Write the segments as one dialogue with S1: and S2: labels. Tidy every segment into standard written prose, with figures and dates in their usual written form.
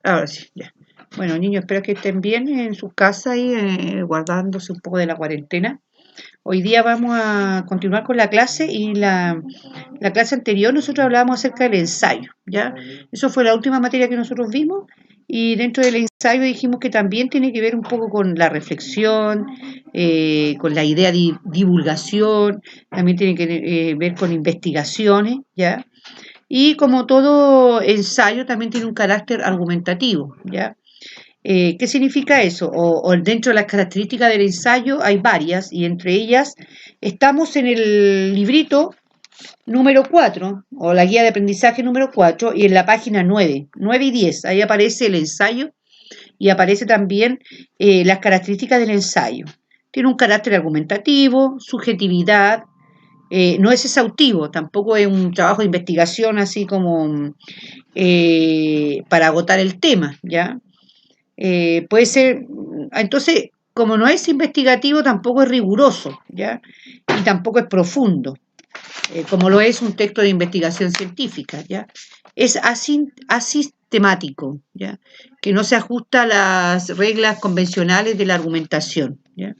S1: Ahora sí, ya. Bueno, niños, espero que estén bien en su casa y guardándose un poco de la cuarentena. Hoy día vamos a continuar con la clase y la clase anterior nosotros hablábamos acerca del ensayo, ¿ya? Eso fue la última materia que nosotros vimos y dentro del ensayo dijimos que también tiene que ver un poco con la reflexión, con la idea de divulgación, también tiene que ver con investigaciones, ¿ya? Y como todo ensayo también tiene un carácter argumentativo, ¿ya? ¿Qué significa eso? O dentro de las características del ensayo hay varias y entre ellas estamos en el librito número 4 o la guía de aprendizaje número 4 y en la página 9 y 10, ahí aparece el ensayo y aparece también las características del ensayo. Tiene un carácter argumentativo, subjetividad, no es exhaustivo, tampoco es un trabajo de investigación así como para agotar el tema, ¿ya? Puede ser, entonces, como no es investigativo, tampoco es riguroso, ¿ya? Y tampoco es profundo, como lo es un texto de investigación científica, ¿ya? Es asistemático, ¿ya? Que no se ajusta a las reglas convencionales de la argumentación, ¿ya?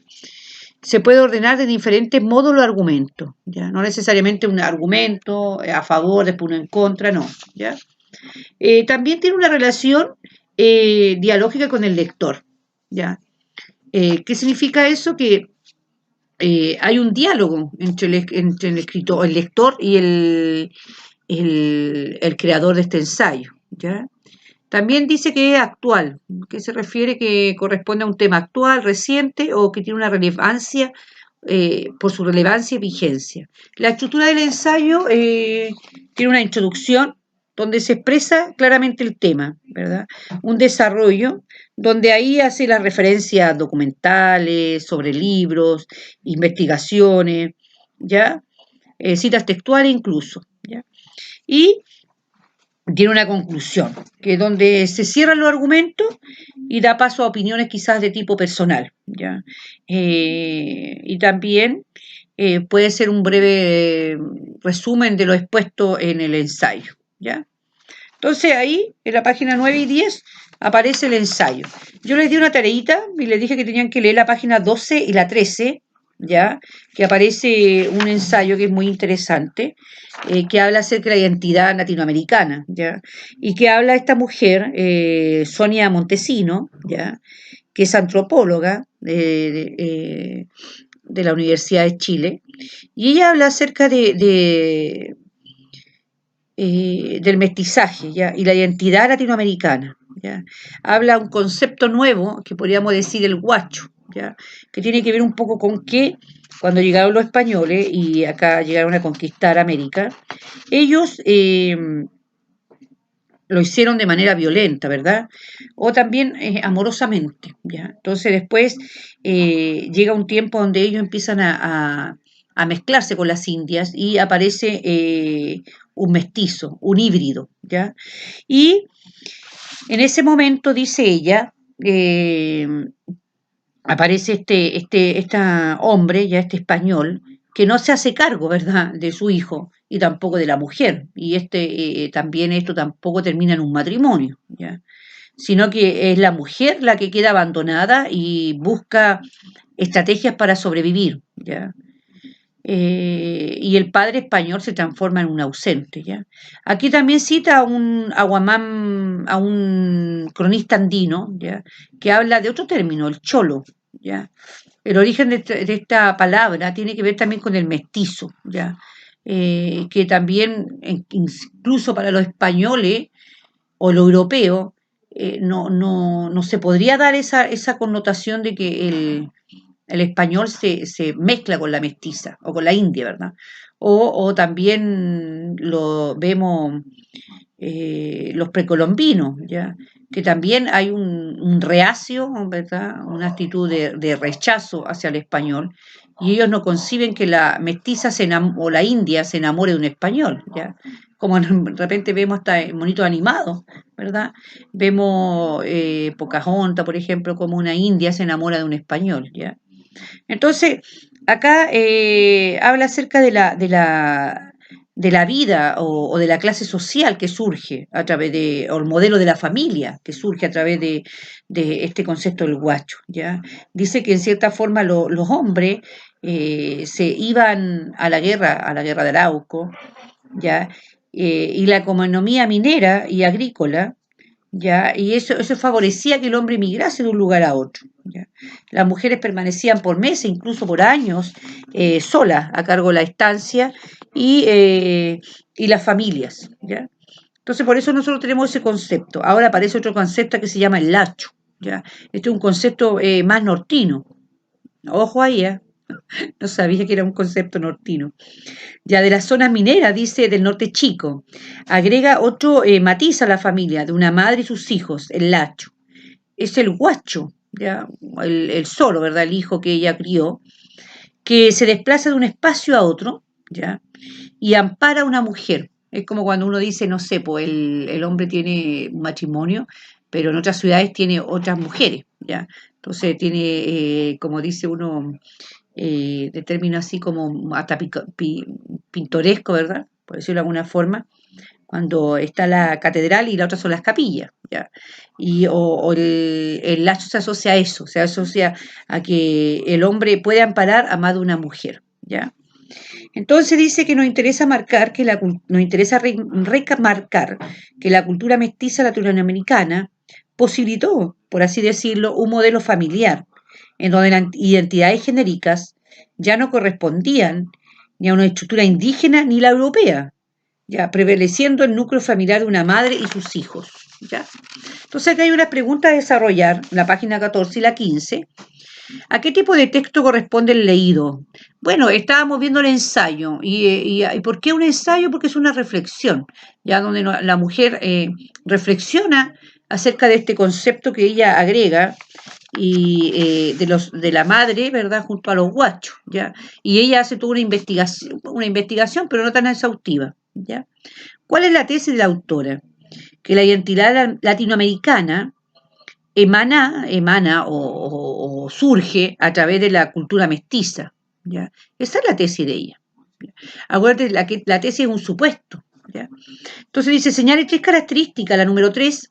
S1: Se puede ordenar de diferentes modos los argumentos, ¿ya? No necesariamente un argumento a favor, después uno en contra, no, ¿ya? También tiene una relación dialógica con el lector, ¿ya? ¿Qué significa eso? Que hay un diálogo entre el escritor, el lector y el creador de este ensayo, ¿ya? También dice que es actual, que se refiere que corresponde a un tema actual, reciente o que tiene una relevancia por su relevancia y vigencia. La estructura del ensayo tiene una introducción donde se expresa claramente el tema, ¿verdad? Un desarrollo donde ahí hace las referencias documentales, sobre libros, investigaciones, ¿ya? Citas textuales incluso, ¿ya? Y tiene una conclusión, que es donde se cierran los argumentos y da paso a opiniones quizás de tipo personal, ¿ya? Y también puede ser un breve resumen de lo expuesto en el ensayo, ¿ya? Entonces ahí, en la página 9 y 10, aparece el ensayo. Yo les di una tareita y les dije que tenían que leer la página 12 y la 13, ¿ya? Que aparece un ensayo que es muy interesante, que habla acerca de la identidad latinoamericana, ¿ya? Y que habla esta mujer, Sonia Montesino, ¿ya? Que es antropóloga de la Universidad de Chile, y ella habla acerca del mestizaje, ¿ya? Y la identidad latinoamericana, ¿ya? Habla un concepto nuevo, que podríamos decir el guacho, ¿ya? Que tiene que ver un poco con que cuando llegaron los españoles y acá llegaron a conquistar América, ellos lo hicieron de manera violenta, ¿verdad? O también amorosamente, ¿ya? Entonces después llega un tiempo donde ellos empiezan a mezclarse con las indias y aparece un mestizo, un híbrido, ¿ya? Y en ese momento, dice ella, aparece este hombre, ya este español, que no se hace cargo, ¿verdad?, de su hijo y tampoco de la mujer. Y también esto tampoco termina en un matrimonio, ¿ya? Sino que es la mujer la que queda abandonada y busca estrategias para sobrevivir, ¿ya? Y el padre español se transforma en un ausente, ¿ya? Aquí también cita a un aguamán, a un cronista andino, ¿ya? Que habla de otro término, el cholo, ¿ya? El origen de esta palabra tiene que ver también con el mestizo, ¿ya? Que también, incluso para los españoles o lo europeo, no se podría dar esa connotación de que el español se mezcla con la mestiza o con la india, ¿verdad? O también lo vemos los precolombinos, ¿ya? Que también hay un reacio, ¿verdad? Una actitud de rechazo hacia el español, y ellos no conciben que la mestiza o la india se enamore de un español, ¿ya? Como de repente vemos hasta monitos animados, ¿verdad? Vemos Pocahontas, por ejemplo, como una india se enamora de un español, ¿ya? Entonces, acá habla acerca de la vida o de la clase social que surge a través de, o el modelo de la familia que surge a través de este concepto del guacho, ¿ya? Dice que en cierta forma los hombres se iban a la guerra de Arauco, ¿ya? Y la economía minera y agrícola, ¿ya? Y eso favorecía que el hombre migrase de un lugar a otro, ¿ya? Las mujeres permanecían por meses, incluso por años, solas a cargo de la estancia y las familias, ¿ya? Entonces, por eso nosotros tenemos ese concepto. Ahora aparece otro concepto que se llama el lacho, ¿ya? Este es un concepto más nortino. Ojo ahí, ¿eh? No sabía que era un concepto nortino. Ya de las zonas mineras, dice, del norte chico. Agrega otro matiz a la familia, de una madre y sus hijos, el lacho. Es el guacho, ya, el solo, ¿verdad? El hijo que ella crió, que se desplaza de un espacio a otro, ya, y ampara a una mujer. Es como cuando uno dice, no sé, pues el hombre tiene un matrimonio, pero en otras ciudades tiene otras mujeres, ya. Entonces tiene, como dice uno, de término así como hasta pintoresco, ¿verdad? Por decirlo de alguna forma, cuando está la catedral y la otra son las capillas, ¿ya? O el lazo se asocia a eso, se asocia a que el hombre puede amparar a más de una mujer, ¿ya? Entonces dice que nos interesa marcar que nos interesa remarcar que la cultura mestiza latinoamericana posibilitó, por así decirlo, un modelo familiar en donde las identidades genéricas ya no correspondían ni a una estructura indígena ni la europea, ya prevaleciendo el núcleo familiar de una madre y sus hijos, ¿ya? Entonces acá hay una pregunta a desarrollar, la página 14 y la 15. ¿A qué tipo de texto corresponde el leído? Bueno, estábamos viendo el ensayo. ¿Y por qué un ensayo? Porque es una reflexión, ya donde la mujer reflexiona acerca de este concepto que ella agrega y de la madre, ¿verdad? Junto a los guachos, ¿ya? Y ella hace toda una investigación, pero no tan exhaustiva, ¿ya? ¿Cuál es la tesis de la autora? Que la identidad latinoamericana emana o surge a través de la cultura mestiza, ¿ya? Esa es la tesis de ella. ¿Ya? Acuérdate, la tesis es un supuesto, ¿ya? Entonces dice, señale tres características, la número 3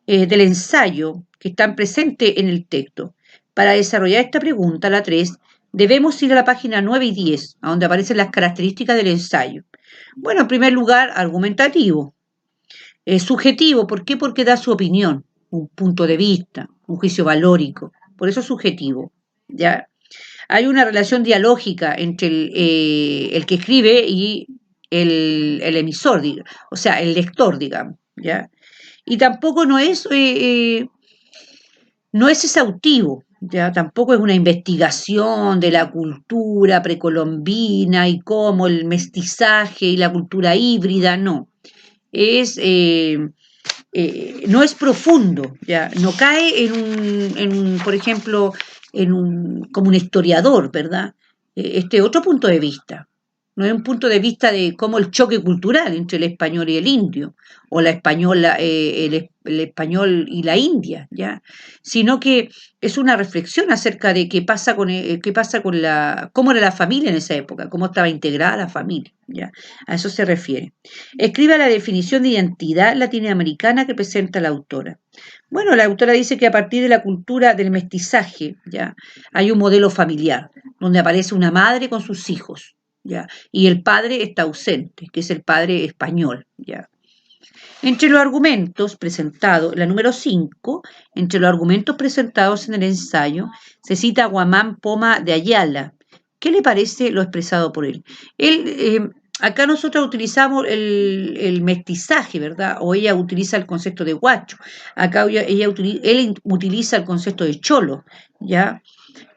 S1: del ensayo que están presentes en el texto. Para desarrollar esta pregunta, la 3, debemos ir a la página 9 y 10, a donde aparecen las características del ensayo. Bueno, en primer lugar, argumentativo. Subjetivo, ¿por qué? Porque da su opinión, un punto de vista, un juicio valórico. Por eso es subjetivo. ¿Ya? Hay una relación dialógica entre el que escribe y el emisor, o sea, el lector, digamos. ¿Ya? Y tampoco no es exhaustivo, ya tampoco es una investigación de la cultura precolombina y cómo el mestizaje y la cultura híbrida, no. Es, no es profundo, ya no cae por ejemplo, como un historiador, ¿verdad? Este otro punto de vista. No es un punto de vista de cómo el choque cultural entre el español y el indio, o la española, el español y la india, ¿ya? Sino que es una reflexión acerca de qué pasa con cómo era la familia en esa época, cómo estaba integrada la familia, ¿ya? A eso se refiere. Escriba la definición de identidad latinoamericana que presenta la autora. Bueno, la autora dice que a partir de la cultura del mestizaje, ¿ya? Hay un modelo familiar, donde aparece una madre con sus hijos, ¿ya? Y el padre está ausente, que es el padre español, ¿ya? Entre los argumentos presentados, la número 5, entre los argumentos presentados en el ensayo, se cita a Guamán Poma de Ayala. ¿Qué le parece lo expresado por él? Acá nosotros utilizamos el mestizaje, ¿verdad? O ella utiliza el concepto de guacho. Acá él utiliza el concepto de cholo, ¿ya?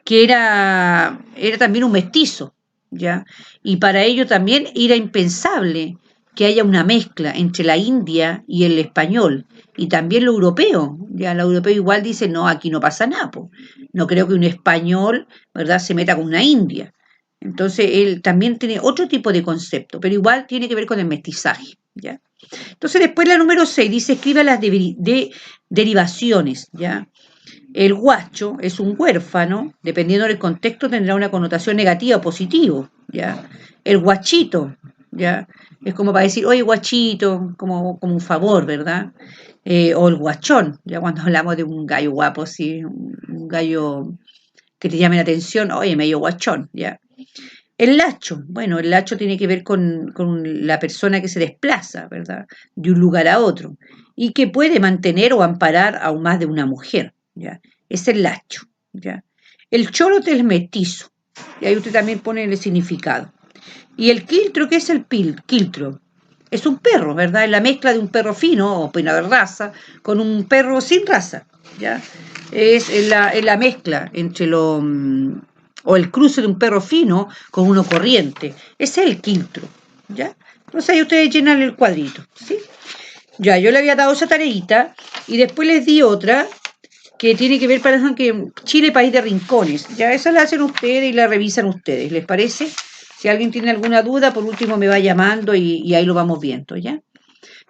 S1: Que era también un mestizo, ¿ya? Y para ello también era impensable que haya una mezcla entre la India y el español, y también lo europeo, ya lo europeo igual dice, no, aquí no pasa nada, po. No creo que un español, ¿verdad?, se meta con una india. Entonces él también tiene otro tipo de concepto, pero igual tiene que ver con el mestizaje, ¿ya? Entonces después la número 6 dice, escriba las derivaciones, ¿ya? El guacho es un huérfano, dependiendo del contexto tendrá una connotación negativa o positiva, ¿ya? El guachito, ¿ya? Es como para decir, oye, guachito, como un favor, ¿verdad? O el guachón, ya cuando hablamos de un gallo guapo, sí, un gallo que te llame la atención, oye, medio guachón, ¿ya? El lacho, bueno, el lacho tiene que ver con la persona que se desplaza, ¿verdad? De un lugar a otro y que puede mantener o amparar a más de una mujer, ¿ya? Es el lacho, ¿ya? El chorote es mestizo, y ahí usted también pone el significado. Y el quiltro, ¿qué es el quiltro? Es un perro, ¿verdad? Es la mezcla de un perro fino o pena de raza con un perro sin raza, ¿ya? Es la mezcla entre o el cruce de un perro fino con uno corriente. Ese es el quiltro, ¿ya? Entonces ahí ustedes llenan el cuadrito, ¿sí? Ya, yo le había dado esa tareita y después les di otra que tiene que ver, para que Chile, país de rincones. Ya esa la hacen ustedes y la revisan ustedes, ¿les parece? Si alguien tiene alguna duda, por último me va llamando y ahí lo vamos viendo, ¿ya?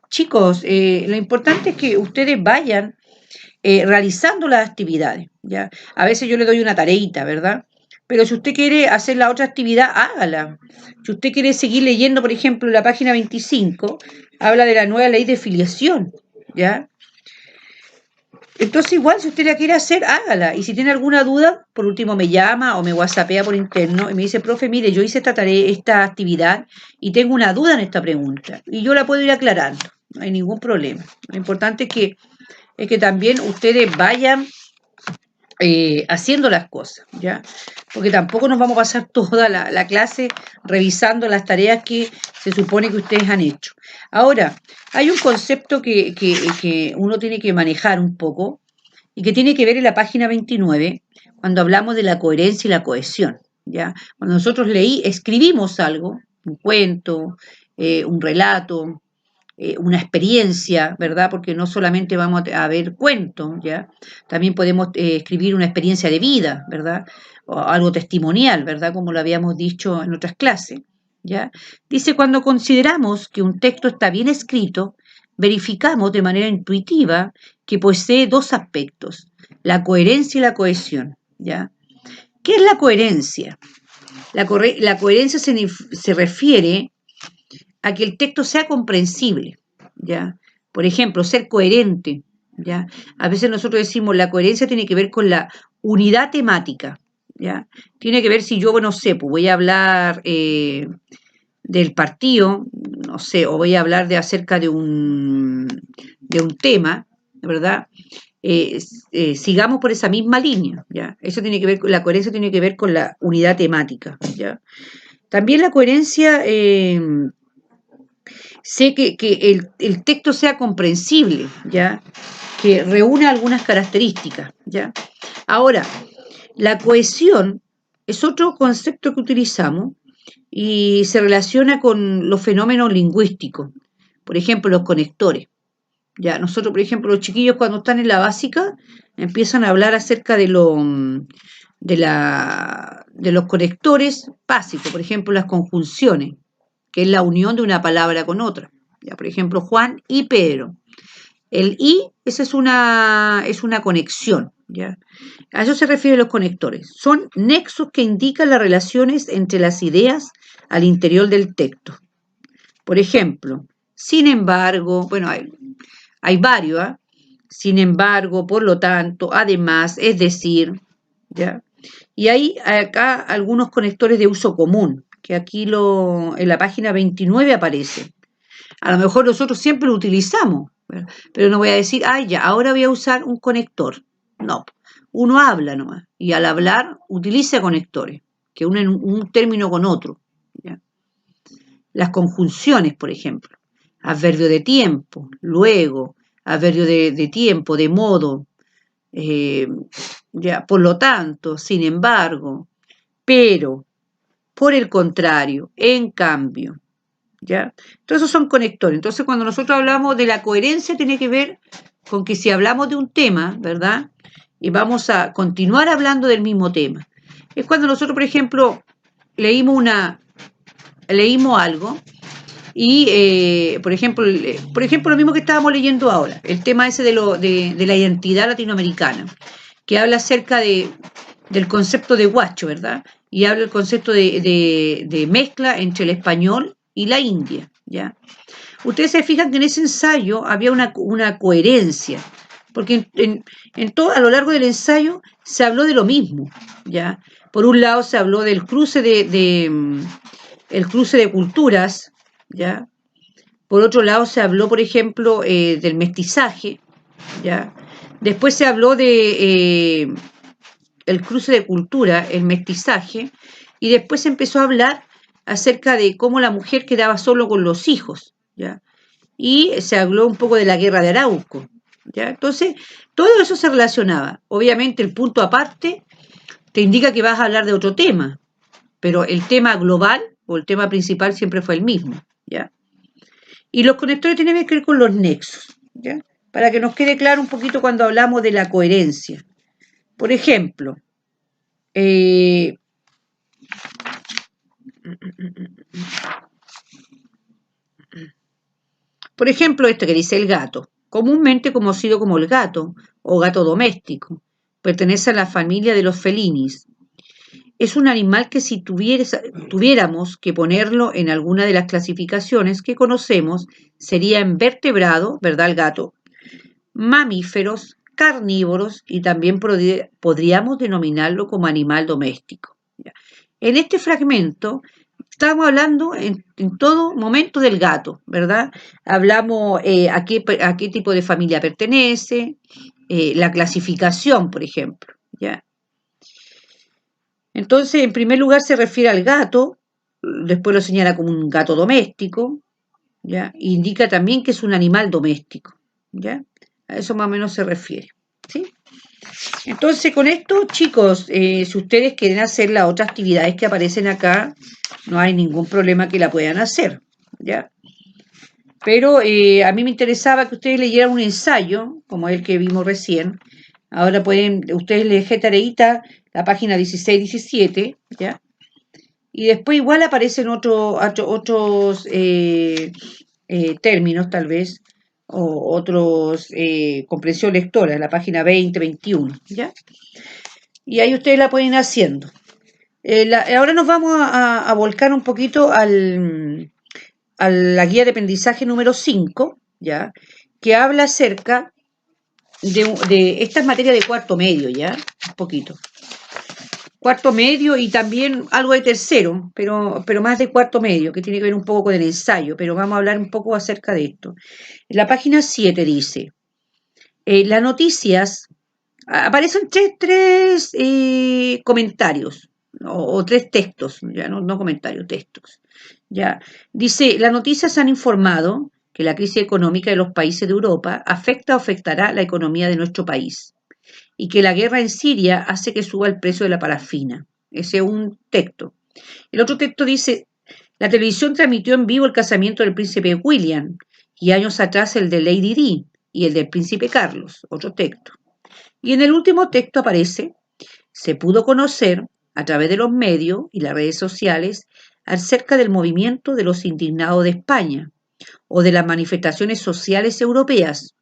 S1: Chicos, lo importante es que ustedes vayan realizando las actividades, ¿ya? A veces yo le doy una tareita, ¿verdad? Pero si usted quiere hacer la otra actividad, hágala. Si usted quiere seguir leyendo, por ejemplo, la página 25, habla de la nueva ley de filiación, ¿ya? Entonces, igual, si usted la quiere hacer, hágala. Y si tiene alguna duda, por último me llama o me whatsappea por interno y me dice, profe, mire, yo hice esta tarea, esta actividad y tengo una duda en esta pregunta. Y yo la puedo ir aclarando. No hay ningún problema. Lo importante es que también ustedes vayan haciendo las cosas, ¿ya? Porque tampoco nos vamos a pasar toda la clase revisando las tareas que se supone que ustedes han hecho. Ahora, hay un concepto que uno tiene que manejar un poco y que tiene que ver en la página 29, cuando hablamos de la coherencia y la cohesión, ¿ya? Cuando nosotros escribimos algo, un cuento, un relato, una experiencia, ¿verdad? Porque no solamente vamos a ver cuentos, ¿ya? También podemos escribir una experiencia de vida, ¿verdad? O algo testimonial, ¿verdad? Como lo habíamos dicho en otras clases, ¿ya? Dice, cuando consideramos que un texto está bien escrito, verificamos de manera intuitiva que posee dos aspectos, la coherencia y la cohesión, ¿ya? ¿Qué es la coherencia? La coherencia se refiere a que el texto sea comprensible, ¿ya? Por ejemplo, ser coherente, ¿ya? A veces nosotros decimos la coherencia tiene que ver con la unidad temática, ¿ya? Tiene que ver si yo, no sé, pues voy a hablar del partido, no sé, o voy a hablar acerca de un tema, ¿verdad? Sigamos por esa misma línea, ¿ya? Eso tiene que ver, la coherencia tiene que ver con la unidad temática, ¿ya? También la coherencia sé que el texto sea comprensible, ¿ya? Que reúna algunas características, ¿ya? Ahora, la cohesión es otro concepto que utilizamos y se relaciona con los fenómenos lingüísticos, por ejemplo, los conectores. Ya, nosotros, por ejemplo, los chiquillos cuando están en la básica empiezan a hablar acerca de los conectores básicos, por ejemplo, las conjunciones, que es la unión de una palabra con otra. Ya, por ejemplo, Juan y Pedro. El y, esa es una conexión, ¿ya? A eso se refieren los conectores. Son nexos que indican las relaciones entre las ideas al interior del texto. Por ejemplo, sin embargo, bueno, hay varios, ¿eh? Sin embargo, por lo tanto, además, es decir, ¿ya? Y hay acá algunos conectores de uso común, que aquí en la página 29 aparece. A lo mejor nosotros siempre lo utilizamos, ¿verdad? Pero no voy a decir, ay, ya, ahora voy a usar un conector. No, uno habla nomás, y al hablar utiliza conectores, que unen un término con otro, ¿ya? Las conjunciones, por ejemplo, adverbio de tiempo, luego, adverbio de tiempo, de modo, eh, ya, por lo tanto, sin embargo, pero, por el contrario, en cambio, ¿ya? Entonces esos son conectores. Entonces cuando nosotros hablamos de la coherencia tiene que ver con que si hablamos de un tema, ¿verdad? Y vamos a continuar hablando del mismo tema. Es cuando nosotros, por ejemplo, leímos algo y, por ejemplo, lo mismo que estábamos leyendo ahora, el tema ese de la identidad latinoamericana, que habla acerca del concepto de guacho, ¿verdad? Y habla el concepto de mezcla entre el español y la India, ¿ya? Ustedes se fijan que en ese ensayo había una coherencia, porque a lo largo del ensayo se habló de lo mismo, ¿ya? Por un lado se habló del cruce el cruce de culturas, ¿ya? Por otro lado se habló, por ejemplo, del mestizaje, ¿ya? Después se habló de el cruce de cultura, el mestizaje, y después se empezó a hablar acerca de cómo la mujer quedaba solo con los hijos, ¿ya? Y se habló un poco de la guerra de Arauco, ¿ya? Entonces, todo eso se relacionaba. Obviamente, el punto aparte te indica que vas a hablar de otro tema, pero el tema global o el tema principal siempre fue el mismo, ¿ya? Y los conectores tienen que ver con los nexos, ¿ya? Para que nos quede claro un poquito cuando hablamos de la coherencia. Por ejemplo, eh, esto que dice el gato, comúnmente conocido como el gato o gato doméstico, pertenece a la familia de los felinis. Es un animal que si tuviéramos que ponerlo en alguna de las clasificaciones que conocemos, sería invertebrado, ¿verdad? El gato, mamíferos, carnívoros y también podríamos denominarlo como animal doméstico. En este fragmento estamos hablando en todo momento del gato, ¿verdad? Hablamos a qué tipo de familia pertenece, la clasificación, por ejemplo, ¿ya? Entonces, en primer lugar se refiere al gato, después lo señala como un gato doméstico, ¿ya? Indica también que es un animal doméstico, ¿ya? A eso más o menos se refiere, ¿sí? Entonces, con esto, chicos, si ustedes quieren hacer las otras actividades que aparecen acá, no hay ningún problema que la puedan hacer, ¿ya? Pero a mí me interesaba que ustedes leyeran un ensayo, como el que vimos recién. Ahora ustedes les dejé tareita, la página 16-17, ¿ya? Y después igual aparecen otros términos, tal vez, o otros comprensión lectora, la página 20-21, ¿ya? Y ahí ustedes la pueden ir haciendo. Ahora nos vamos a volcar un poquito a la guía de aprendizaje número 5, ¿ya? Que habla acerca de estas materias de cuarto medio, ¿ya? Un poquito. Cuarto medio y también algo de tercero, pero más de cuarto medio, que tiene que ver un poco con el ensayo, pero vamos a hablar un poco acerca de esto. En la página 7 dice, las noticias, aparecen tres comentarios, o tres textos, ya no comentarios, textos. Ya. Dice, las noticias han informado que la crisis económica de los países de Europa afecta o afectará la economía de nuestro país y que la guerra en Siria hace que suba el precio de la parafina. Ese es un texto. El otro texto dice, la televisión transmitió en vivo el casamiento del príncipe William y años atrás el de Lady Di y el del príncipe Carlos, otro texto. Y en el último texto aparece, se pudo conocer a través de los medios y las redes sociales acerca del movimiento de los indignados de España o de las manifestaciones sociales europeas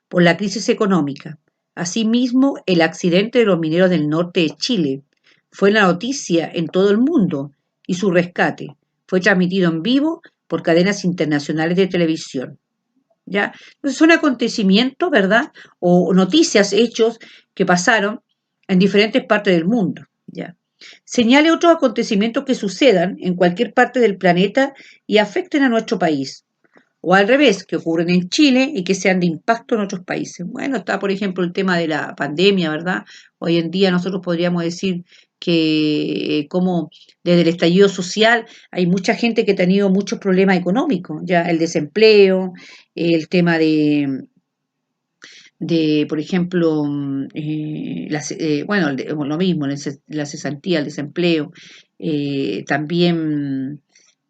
S1: por la crisis económica. Asimismo, el accidente de los mineros del norte de Chile fue la noticia en todo el mundo y su rescate fue transmitido en vivo por cadenas internacionales de televisión. ¿Ya? Entonces son acontecimientos, ¿verdad? O noticias, hechos que pasaron en diferentes partes del mundo. ¿Ya? Señale otros acontecimientos que sucedan en cualquier parte del planeta y afecten a nuestro país. O al revés, que ocurren en Chile y que sean de impacto en otros países. Bueno, está por ejemplo el tema de la pandemia, ¿verdad? Hoy en día nosotros podríamos decir que como desde el estallido social hay mucha gente que ha tenido muchos problemas económicos, ya el desempleo, el tema por ejemplo, bueno, lo mismo, la cesantía, el desempleo, también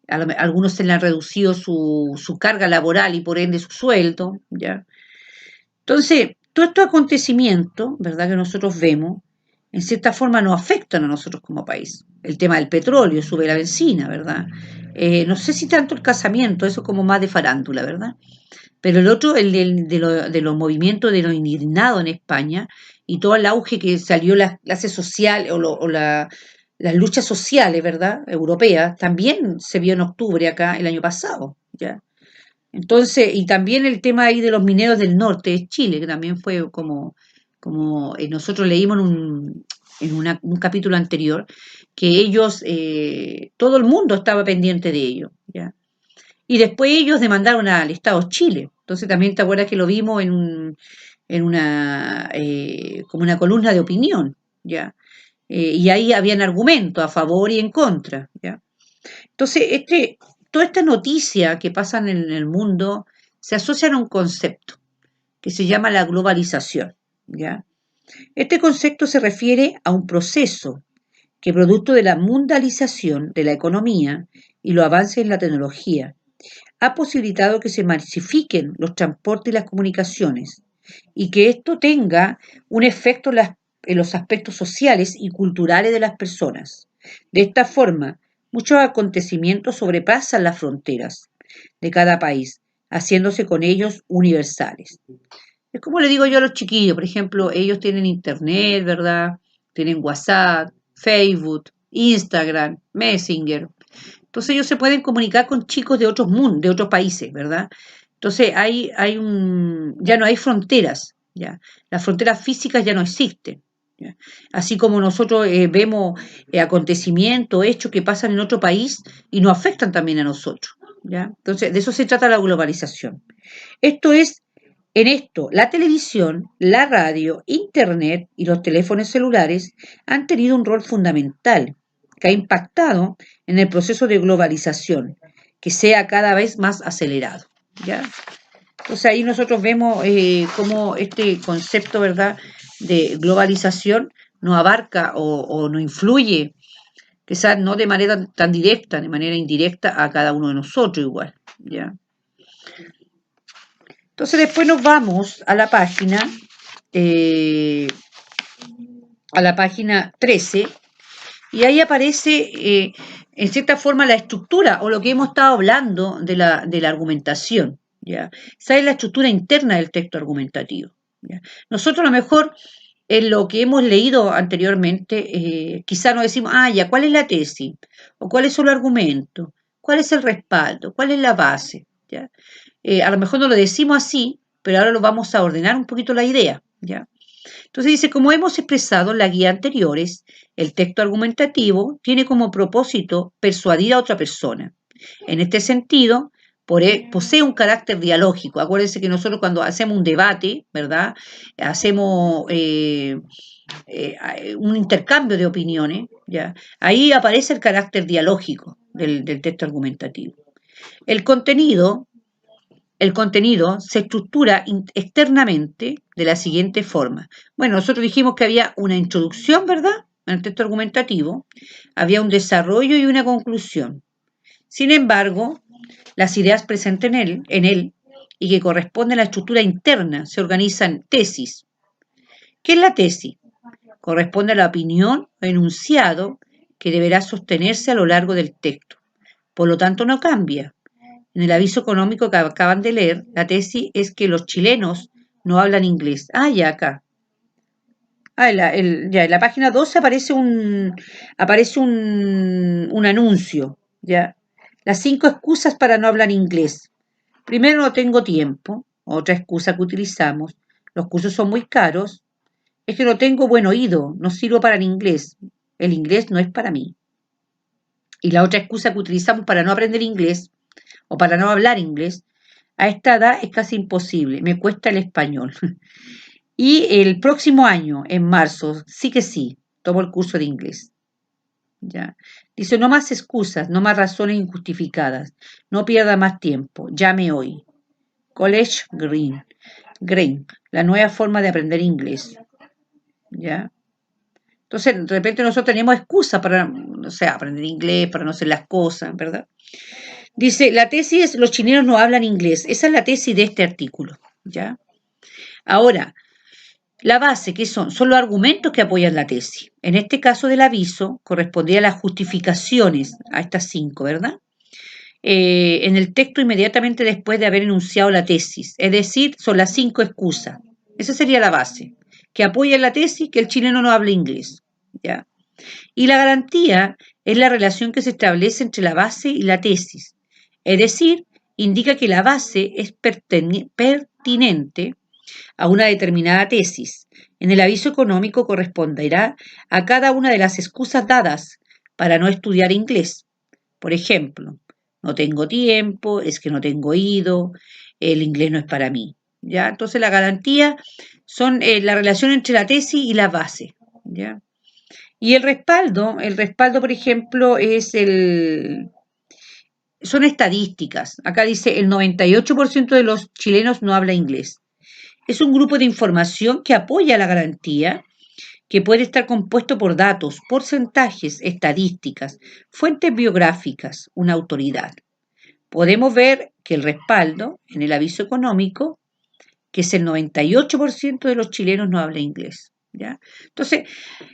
S1: algunos se le han reducido su carga laboral y por ende su sueldo, ¿ya? Entonces, todos estos acontecimientos, ¿verdad?, que nosotros vemos, en cierta forma nos afectan a nosotros como país. El tema del petróleo, sube la benzina, ¿verdad? No sé si tanto el casamiento, eso como más de farándula, ¿verdad? Pero el otro, de los movimientos de los indignados en España y todo el auge que salió la clase social o la las luchas sociales, ¿verdad? Europeas, también se vio en octubre acá el año pasado, ¿ya? Entonces, y también el tema ahí de los mineros del norte de Chile, que también fue como nosotros leímos un capítulo anterior, que ellos, todo el mundo estaba pendiente de ellos, ¿ya? Y después ellos demandaron al Estado Chile. Entonces también te acuerdas que lo vimos en una, como una columna de opinión, ¿ya? Y ahí habían argumentos a favor y en contra, ¿ya? Entonces, toda esta noticia que pasa en el mundo se asocia a un concepto que se llama la globalización, ¿ya? Este concepto se refiere a un proceso que, producto de la mundialización de la economía y los avances en la tecnología, ha posibilitado que se masifiquen los transportes y las comunicaciones y que esto tenga un efecto en los aspectos sociales y culturales de las personas. De esta forma, muchos acontecimientos sobrepasan las fronteras de cada país, haciéndose con ellos universales. Es como le digo yo a los chiquillos, por ejemplo, ellos tienen internet, ¿verdad? Tienen WhatsApp, Facebook, Instagram, Messenger. Entonces ellos se pueden comunicar con chicos de otros mundos, de otros países, ¿verdad? Entonces ya no hay fronteras, ya. Las fronteras físicas ya no existen. ¿Ya? Así como nosotros vemos acontecimientos, hechos que pasan en otro país y nos afectan también a nosotros, ¿ya? Entonces, de eso se trata la globalización. Esto es la televisión, la radio, internet y los teléfonos celulares han tenido un rol fundamental que ha impactado en el proceso de globalización, que sea cada vez más acelerado, ¿ya? Entonces ahí nosotros vemos cómo este concepto, ¿verdad?, de globalización nos abarca o nos influye, quizás no de manera tan directa, de manera indirecta a cada uno de nosotros igual, ¿ya? Entonces después nos vamos eh, a la página 13, y ahí aparece en cierta forma la estructura o lo que hemos estado hablando de la argumentación, ¿ya? Esa es la estructura interna del texto argumentativo, ¿ya? Nosotros a lo mejor en lo que hemos leído anteriormente, quizá nos decimos, ya, ¿cuál es la tesis? ¿O cuáles son los argumentos? ¿Cuál es el respaldo? ¿Cuál es la base? ¿Ya? A lo mejor no lo decimos así, pero ahora lo vamos a ordenar un poquito la idea, ¿ya? Entonces dice, como hemos expresado en la guía anteriores, el texto argumentativo tiene como propósito persuadir a otra persona. En este sentido, posee un carácter dialógico. Acuérdense que nosotros cuando hacemos un debate, ¿verdad? Hacemos un intercambio de opiniones, ¿ya? Ahí aparece el carácter dialógico del texto argumentativo. El contenido el contenido se estructura externamente de la siguiente forma. Bueno, nosotros dijimos que había una introducción, ¿verdad? En el texto argumentativo, había un desarrollo y una conclusión. Sin embargo, las ideas presentes en él y que corresponden a la estructura interna se organizan tesis. ¿Qué es la tesis? Corresponde a la opinión o enunciado que deberá sostenerse a lo largo del texto. Por lo tanto, no cambia. En el aviso económico que acaban de leer, la tesis es que los chilenos no hablan inglés. Ya acá. Ya en la página 12 aparece un anuncio, ya. Las 5 excusas para no hablar inglés. Primero, no tengo tiempo. Otra excusa que utilizamos. Los cursos son muy caros. Es que no tengo buen oído. No sirvo para el inglés. El inglés no es para mí. Y la otra excusa que utilizamos para no aprender inglés o para no hablar inglés, a esta edad es casi imposible, me cuesta el español. Y el próximo año, en marzo, sí que sí, tomo el curso de inglés. ¿Ya? Dice, no más excusas, no más razones injustificadas, no pierda más tiempo, llame hoy. College Green, la nueva forma de aprender inglés. ¿Ya? Entonces, de repente nosotros tenemos excusas para, no sé, aprender inglés, para no hacer las cosas, ¿verdad? Dice, la tesis es los chilenos no hablan inglés. Esa es la tesis de este artículo, ¿ya? Ahora, la base, ¿qué son? Son los argumentos que apoyan la tesis. En este caso del aviso, correspondía a las justificaciones, a estas 5, ¿verdad? En el texto inmediatamente después de haber enunciado la tesis. Es decir, son las 5 excusas. Esa sería la base. Que apoya la tesis que el chileno no hable inglés, ¿ya? Y la garantía es la relación que se establece entre la base y la tesis. Es decir, indica que la base es pertinente a una determinada tesis. En el aviso económico corresponderá a cada una de las excusas dadas para no estudiar inglés. Por ejemplo, no tengo tiempo, es que no tengo oído, el inglés no es para mí. ¿Ya? Entonces la garantía son la relación entre la tesis y la base. ¿Ya? Y el respaldo, por ejemplo, son estadísticas. Acá dice el 98% de los chilenos no habla inglés. Es un grupo de información que apoya la garantía, que puede estar compuesto por datos, porcentajes, estadísticas, fuentes biográficas, una autoridad. Podemos ver que el respaldo en el aviso económico, que es el 98% de los chilenos no habla inglés. ¿Ya? Entonces,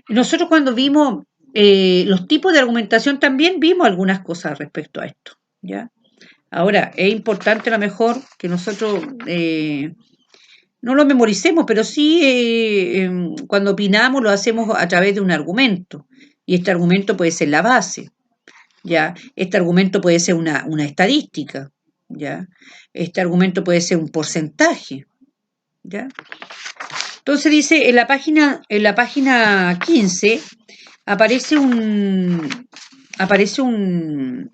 S1: nosotros cuando vimos los tipos de argumentación también vimos algunas cosas respecto a esto. ¿Ya? Ahora, es importante a lo mejor que nosotros no lo memoricemos, pero sí cuando opinamos lo hacemos a través de un argumento. Y este argumento puede ser la base, ¿ya? Este argumento puede ser una estadística, ¿ya? Este argumento puede ser un porcentaje, ¿ya? Entonces dice, en la página 15 aparece un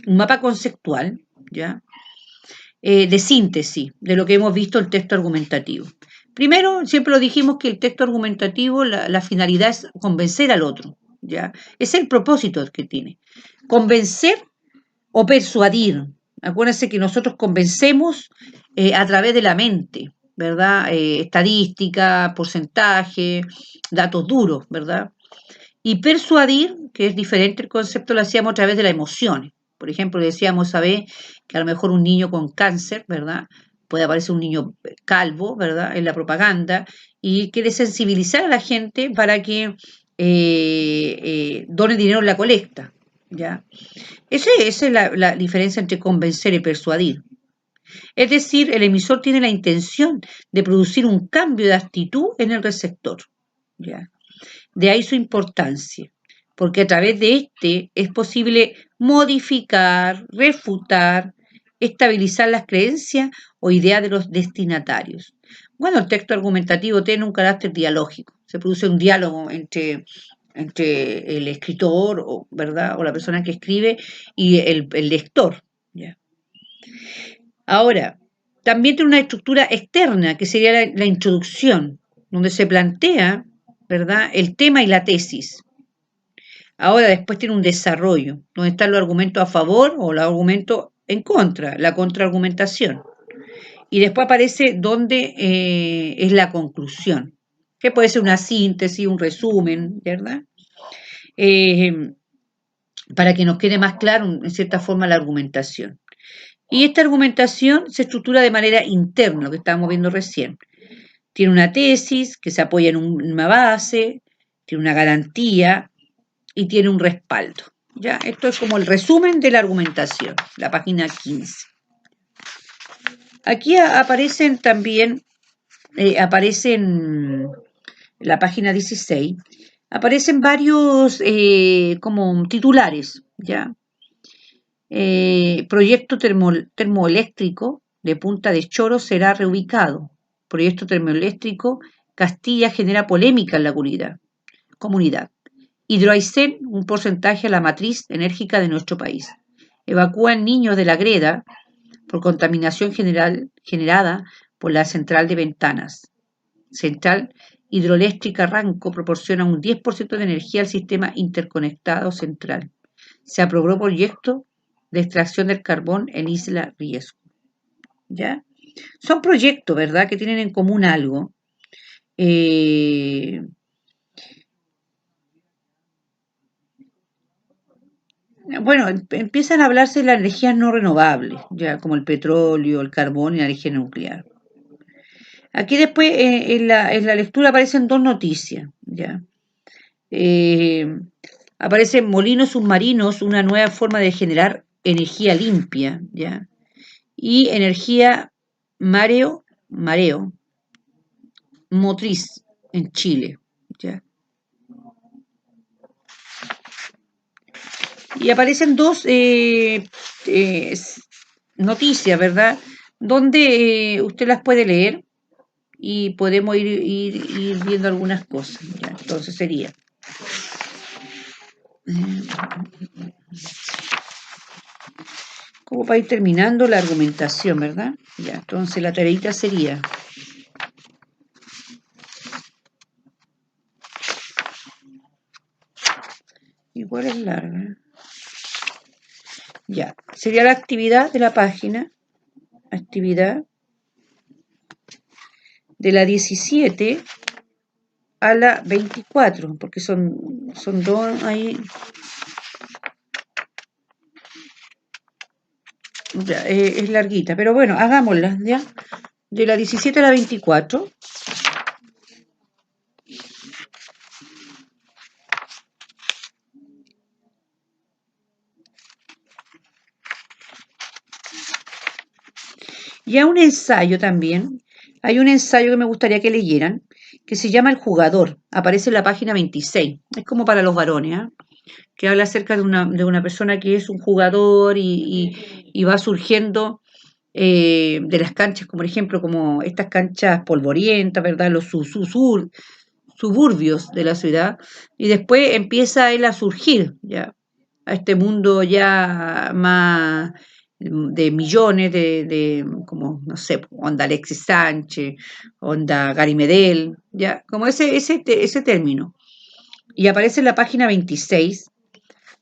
S1: mapa conceptual, ¿ya? De síntesis de lo que hemos visto el texto argumentativo. Primero, siempre lo dijimos que el texto argumentativo, la finalidad es convencer al otro, ¿ya? Es el propósito que tiene. Convencer o persuadir. Acuérdense que nosotros convencemos a través de la mente, ¿verdad? Estadística, porcentaje, datos duros, ¿verdad? Y persuadir, que es diferente el concepto, lo hacíamos a través de las emociones. Por ejemplo, decíamos, ¿sabes? Que a lo mejor un niño con cáncer, ¿verdad? Puede aparecer un niño calvo, ¿verdad? En la propaganda y quiere sensibilizar a la gente para que done dinero en la colecta, ¿ya? Esa es la diferencia entre convencer y persuadir. Es decir, el emisor tiene la intención de producir un cambio de actitud en el receptor, ¿ya? De ahí su importancia, porque a través de este es posible modificar, refutar, estabilizar las creencias o ideas de los destinatarios. Bueno, el texto argumentativo tiene un carácter dialógico, se produce un diálogo entre el escritor, ¿verdad? O la persona que escribe y el lector. ¿Ya? Ahora, también tiene una estructura externa, que sería la introducción, donde se plantea, ¿verdad?, el tema y la tesis. Ahora después tiene un desarrollo, donde están los argumentos a favor o los argumentos en contra, la contraargumentación. Y después aparece donde es la conclusión, que puede ser una síntesis, un resumen, ¿verdad? Para que nos quede más claro, en cierta forma, la argumentación. Y esta argumentación se estructura de manera interna, lo que estábamos viendo recién. Tiene una tesis que se apoya en una base, tiene una garantía y tiene un respaldo. ¿Ya? Esto es como el resumen de la argumentación, la página 15. Aquí aparecen también, la página 16, aparecen varios como titulares, ¿ya? Proyecto termoeléctrico de Punta de Choro será reubicado. Proyecto termoeléctrico, Castilla genera polémica en la comunidad. Hidroaicén, un porcentaje a la matriz enérgica de nuestro país. Evacúan niños de la greda por contaminación generada por la central de Ventanas. Central hidroeléctrica Ranco proporciona un 10% de energía al sistema interconectado central. Se aprobó proyecto de extracción del carbón en Isla Riesgo. ¿Ya? Son proyectos, ¿verdad?, que tienen en común algo. Bueno, empiezan a hablarse de las energías no renovables, ya como el petróleo, el carbón y la energía nuclear. Aquí después en la lectura aparecen dos noticias, ya. Aparecen molinos submarinos, una nueva forma de generar energía limpia, ya. Y energía mareo motriz en Chile, ya. y aparecen dos noticias, ¿verdad? Donde usted las puede leer y podemos ir viendo algunas cosas. ¿Ya? Entonces sería... como para ir terminando la argumentación, ¿verdad? Ya, entonces la tareita sería... igual es larga. Ya, sería la actividad de la página. Actividad de la 17 a la 24, porque son dos ahí. Ya, es larguita, pero bueno, hagámosla, ¿ya? De la 17 a la 24. Y a un ensayo también, hay un ensayo que me gustaría que leyeran, que se llama El Jugador, aparece en la página 26, es como para los varones, ¿eh? Que habla acerca de una persona que es un jugador y va surgiendo de las canchas, como por ejemplo, como estas canchas polvorientas, ¿verdad? Los suburbios de la ciudad, y después empieza él a surgir, ya, a este mundo ya más de millones como, no sé, onda Alexis Sánchez, onda Gary Medel, ya, como ese término. Y aparece en la página 26,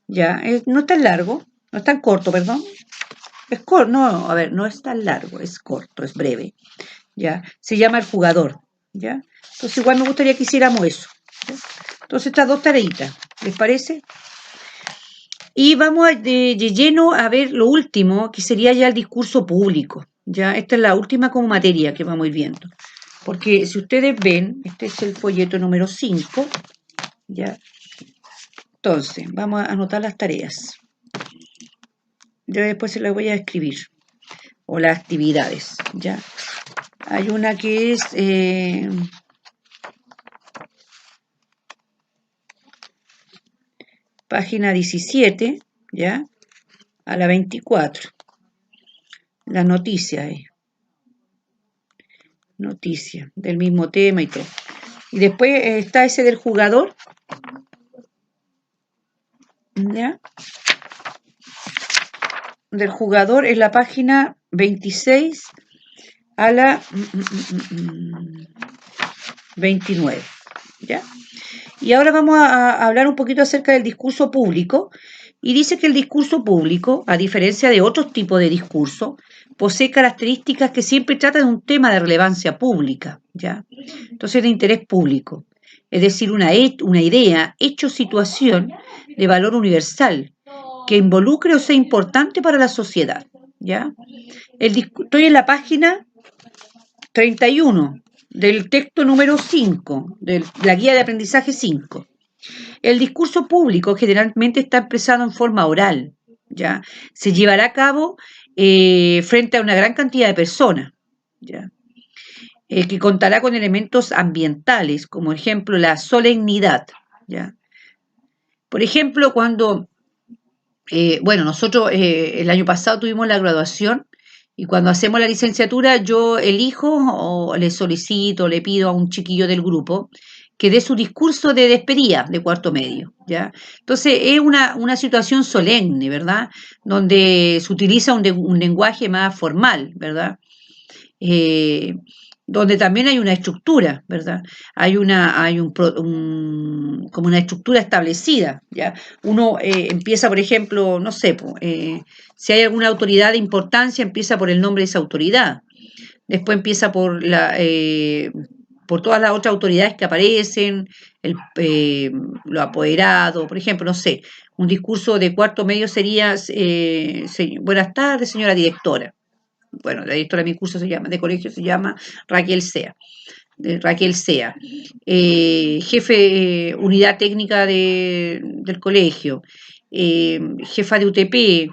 S1: ya, no es tan largo, no es tan corto, perdón. Es corto, no, a ver, no es tan largo, es corto, es breve, ya. Se llama El Jugador, ya. Entonces igual me gustaría que hiciéramos eso, ¿ya? Entonces estas dos tareitas, ¿les parece? Y vamos de lleno a ver lo último, que sería ya el discurso público, ya. Esta es la última como materia que vamos a ir viendo. Porque si ustedes ven, este es el folleto número 5, ya. Entonces, vamos a anotar las tareas. Yo después se las voy a escribir, o las actividades, ya. Hay una que es página 17, ya, a la 24. La noticia noticia del mismo tema y todo. Y después está ese del jugador, ¿ya? Del jugador en la página 26 a la 29, ¿ya? Y ahora vamos a hablar un poquito acerca del discurso público. Y dice que el discurso público, a diferencia de otros tipos de discurso, posee características que siempre tratan de un tema de relevancia pública, ¿ya? Entonces, de interés público. Es decir, una idea, hecho, situación de valor universal, que involucre o sea importante para la sociedad, ¿ya? Estoy en la página 31 del texto número 5, de la guía de aprendizaje 5. El discurso público generalmente está expresado en forma oral, ¿ya? Se llevará a cabo frente a una gran cantidad de personas, ¿ya? Que contará con elementos ambientales, como ejemplo la solemnidad, ¿ya? Por ejemplo, cuando, bueno, nosotros el año pasado tuvimos la graduación y cuando hacemos la licenciatura yo elijo o le solicito, le pido a un chiquillo del grupo que dé su discurso de despedida de cuarto medio, ¿ya? Entonces es una situación solemne, ¿verdad? Donde se utiliza un lenguaje más formal, ¿verdad? Eh, donde también hay una estructura, ¿verdad? Hay como una estructura establecida, ¿ya? Uno empieza, por ejemplo, no sé, si hay alguna autoridad de importancia, empieza por el nombre de esa autoridad. Después empieza por todas las otras autoridades que aparecen, lo apoderado, por ejemplo, no sé, un discurso de cuarto medio sería, buenas tardes, señora directora. Bueno, la directora de mi curso de colegio se llama Raquel Sea. Raquel Sea, jefe unidad técnica del colegio, jefa de UTP,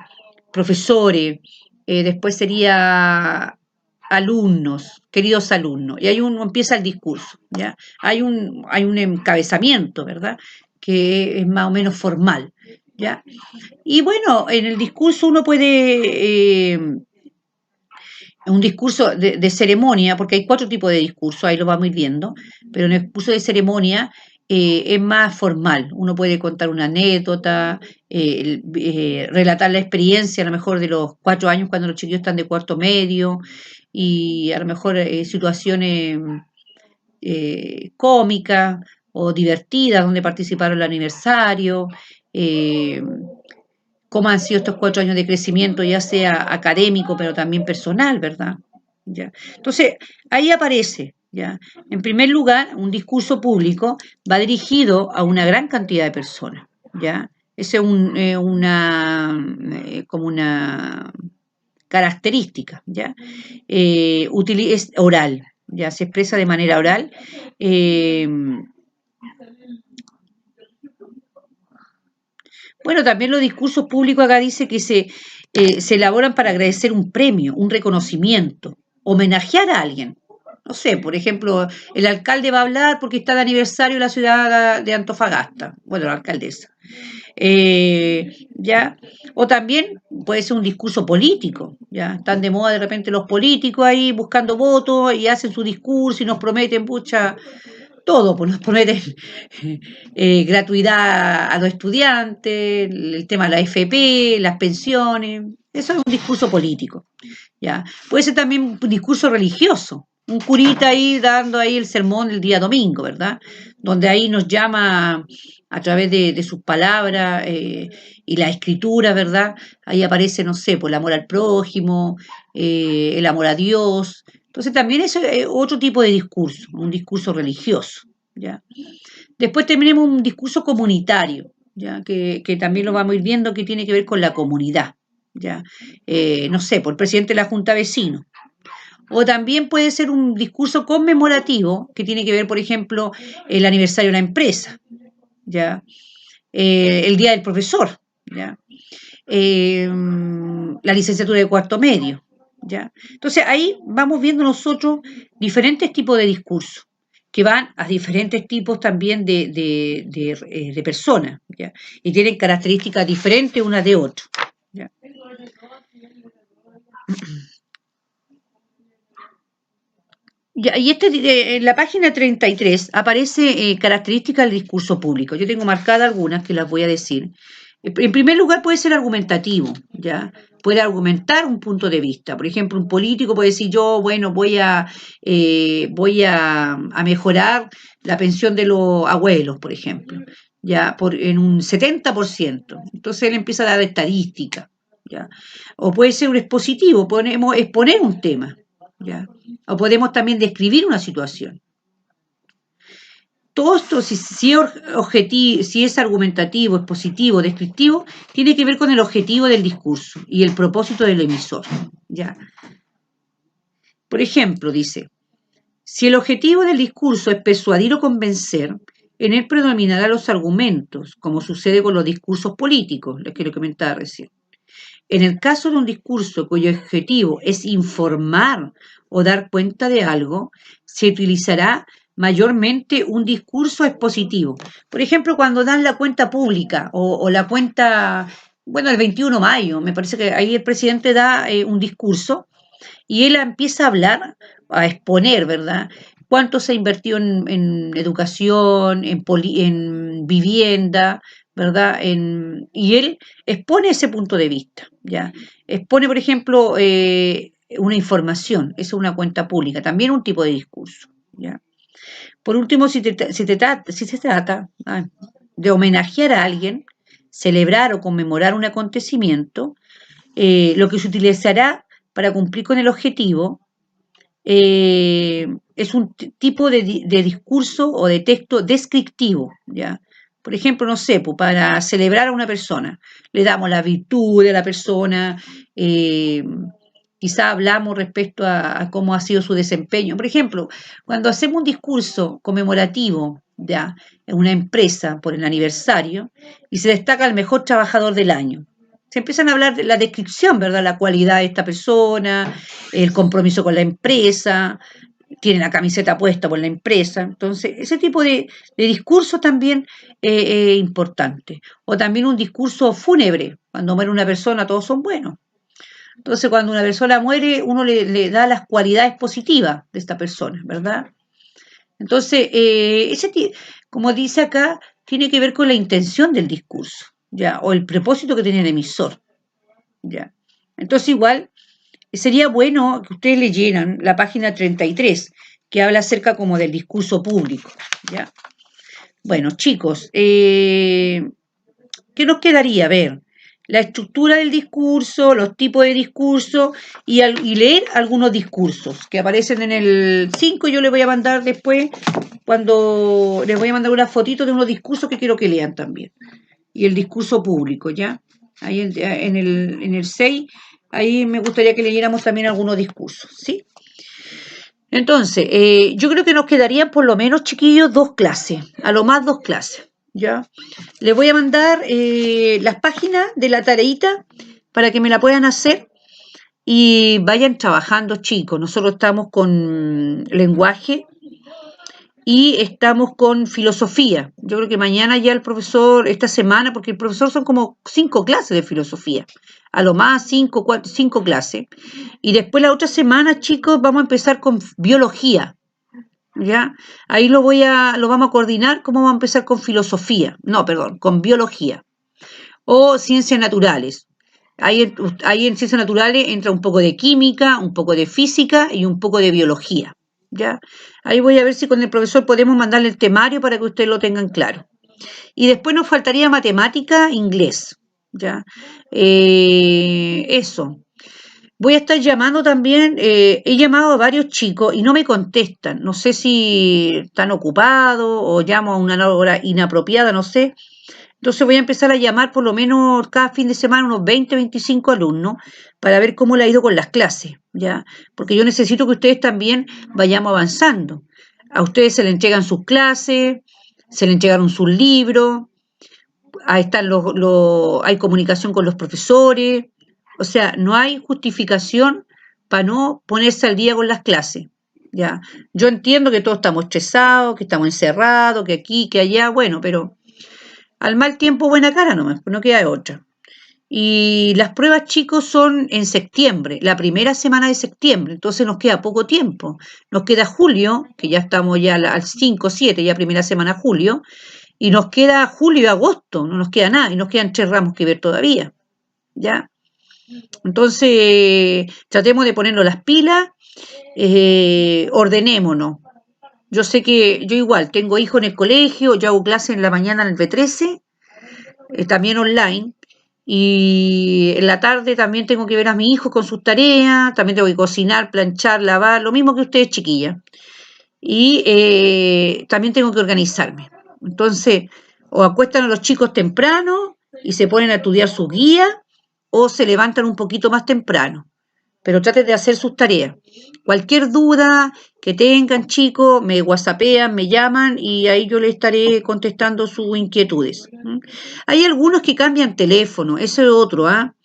S1: profesores, después sería alumnos, queridos alumnos, y ahí uno empieza el discurso, ¿ya? Hay un encabezamiento, ¿verdad? Que es más o menos formal. ¿ya? Y bueno, en el discurso uno puede, un discurso de ceremonia, porque hay 4 tipos de discurso, ahí lo vamos a ir viendo, pero en el discurso de ceremonia es más formal. Uno puede contar una anécdota, relatar la experiencia a lo mejor de los 4 años cuando los chiquillos están de cuarto medio, y a lo mejor situaciones cómicas o divertidas donde participaron en el aniversario, eh, cómo han sido estos 4 años de crecimiento, ya sea académico, pero también personal, ¿verdad? ¿Ya? Entonces, ahí aparece, ¿ya? En primer lugar, un discurso público va dirigido a una gran cantidad de personas, ¿ya? Esa es como una característica, ¿ya? Es oral, ya se expresa de manera oral. eh, Bueno, también los discursos públicos acá dice que se elaboran para agradecer un premio, un reconocimiento, homenajear a alguien. No sé, por ejemplo, el alcalde va a hablar porque está de aniversario la ciudad de Antofagasta. Bueno, la alcaldesa. ¿Ya? O también puede ser un discurso político, ¿ya? Están de moda de repente los políticos ahí buscando votos y hacen su discurso y nos prometen mucha todo, pues nos prometen gratuidad a los estudiantes, el tema de la FP, las pensiones, eso es un discurso político, ¿ya? Puede ser también un discurso religioso, un curita ahí dando ahí el sermón el día domingo, ¿verdad? Donde ahí nos llama a través de sus palabras y la escritura, ¿verdad? Ahí aparece, no sé, pues el amor al prójimo, el amor a Dios. Entonces también eso es otro tipo de discurso, un discurso religioso, ¿ya? Después tenemos un discurso comunitario, ¿ya? Que también lo vamos a ir viendo que tiene que ver con la comunidad, ¿ya? No sé, por el presidente de la Junta Vecino. O también puede ser un discurso conmemorativo que tiene que ver, por ejemplo, el aniversario de la empresa, ¿ya? El día del profesor, ¿ya? La licenciatura de cuarto medio, ¿ya? Entonces ahí vamos viendo nosotros diferentes tipos de discursos que van a diferentes tipos también de personas, ¿ya? Y tienen características diferentes unas de otras, ¿ya? Y en la página 33 aparece características del discurso público. Yo tengo marcadas algunas que las voy a decir. En primer lugar, puede ser argumentativo, ¿ya? Puede argumentar un punto de vista. Por ejemplo, un político puede decir yo, bueno, voy a mejorar la pensión de los abuelos, por ejemplo, ya en un 70%. Entonces él empieza a dar estadísticas, ¿ya? O puede ser un expositivo, podemos exponer un tema, ¿ya? O podemos también describir una situación. Todo esto, si es argumentativo, expositivo, descriptivo, tiene que ver con el objetivo del discurso y el propósito del emisor. ¿Ya? Por ejemplo, dice, si el objetivo del discurso es persuadir o convencer, en él predominarán los argumentos, como sucede con los discursos políticos, les quiero comentar recién. En el caso de un discurso cuyo objetivo es informar o dar cuenta de algo, se utilizará mayormente un discurso expositivo. Por ejemplo, cuando dan la cuenta pública o la cuenta, bueno, el 21 de mayo, me parece que ahí el presidente da un discurso y él empieza a hablar, a exponer, ¿verdad? Cuánto se ha invertido en educación, en vivienda, ¿verdad? Y él expone ese punto de vista, ¿ya? Expone, por ejemplo, una información, eso es una cuenta pública, también un tipo de discurso, ¿ya? Por último, si se trata de homenajear a alguien, celebrar o conmemorar un acontecimiento, lo que se utilizará para cumplir con el objetivo es un tipo de discurso o de texto descriptivo, ¿ya? Por ejemplo, no sé, pues para celebrar a una persona, le damos la virtud de la persona, quizá hablamos respecto a cómo ha sido su desempeño. Por ejemplo, cuando hacemos un discurso conmemorativo, ¿ya? En una empresa por el aniversario y se destaca el mejor trabajador del año. Se empiezan a hablar de la descripción, ¿verdad? La cualidad de esta persona, el compromiso con la empresa, tiene la camiseta puesta por la empresa. Entonces, ese tipo de discurso también es importante. O también un discurso fúnebre. Cuando muere una persona, todos son buenos. Entonces, cuando una persona muere, uno le da las cualidades positivas de esta persona, ¿verdad? Entonces, como dice acá, tiene que ver con la intención del discurso, ¿ya? O el propósito que tiene el emisor, ¿ya? Entonces, igual, sería bueno que ustedes leyeran la página 33, que habla acerca como del discurso público, ¿ya? Bueno, chicos, ¿qué nos quedaría? Ver la estructura del discurso, los tipos de discurso y leer algunos discursos que aparecen en el 5. Yo les voy a mandar después, cuando les voy a mandar una fotito de unos discursos que quiero que lean también. Y el discurso público, ¿ya? Ahí en el 6, ahí me gustaría que leyéramos también algunos discursos, ¿sí? Entonces, yo creo que nos quedarían por lo menos, chiquillos, 2 clases, a lo más 2 clases, ¿ya? Les voy a mandar las páginas de la tareita para que me la puedan hacer y vayan trabajando, chicos. Nosotros estamos con lenguaje y estamos con filosofía. Yo creo que mañana ya el profesor, esta semana, porque el profesor son como 5 clases de filosofía, a lo más 5 clases. Y después la otra semana, chicos, vamos a empezar con biología, ¿ya? Ahí lo vamos a coordinar, cómo vamos a empezar con filosofía, no, perdón, con biología o ciencias naturales. Ahí en ciencias naturales entra un poco de química, un poco de física y un poco de biología, ¿ya? Ahí voy a ver si con el profesor podemos mandarle el temario para que ustedes lo tengan claro. Y después nos faltaría matemática, inglés, ¿ya? Eso. Voy a estar llamando también, he llamado a varios chicos y no me contestan. No sé si están ocupados o llamo a una hora inapropiada, no sé. Entonces voy a empezar a llamar por lo menos cada fin de semana unos 20, 25 alumnos para ver cómo le ha ido con las clases, ¿ya? Porque yo necesito que ustedes también vayamos avanzando. A ustedes se les entregan sus clases, se les entregaron sus libros, ahí están hay comunicación con los profesores, o sea, no hay justificación para no ponerse al día con las clases, ¿ya? Yo entiendo que todos estamos estresados, que estamos encerrados, que aquí, que allá, bueno, pero al mal tiempo buena cara nomás, no queda otra. Y las pruebas, chicos, son en septiembre, la primera semana de septiembre, entonces nos queda poco tiempo. Nos queda julio, que ya estamos ya al 5, 7, ya primera semana julio, y nos queda julio y agosto, no nos queda nada, y nos quedan 3 ramos que ver todavía, ¿ya? Entonces, tratemos de ponernos las pilas, ordenémonos. Yo sé que yo igual tengo hijos en el colegio, yo hago clases en la mañana en el B13, también online, y en la tarde también tengo que ver a mi hijo con sus tareas, también tengo que cocinar, planchar, lavar, lo mismo que ustedes, chiquillas. Y también tengo que organizarme. Entonces, o acuestan a los chicos temprano y se ponen a estudiar sus guías, o se levantan un poquito más temprano. Pero traten de hacer sus tareas. Cualquier duda que tengan, chicos, me whatsappean, me llaman y ahí yo les estaré contestando sus inquietudes. Hay algunos que cambian teléfono, eso es otro, ¿ah?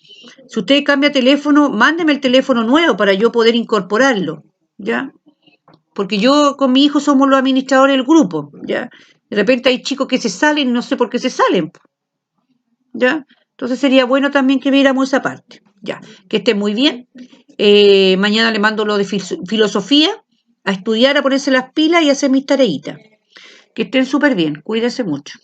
S1: Si usted cambia teléfono, mándeme el teléfono nuevo para yo poder incorporarlo, ¿ya? Porque yo con mi hijo somos los administradores del grupo, ¿ya? De repente hay chicos que se salen, no sé por qué se salen, ¿ya? Entonces sería bueno también que viéramos esa parte, ¿ya? Que estén muy bien. Mañana le mando lo de filosofía, a estudiar, a ponerse las pilas y a hacer mis tareitas. Que estén súper bien, cuídense mucho.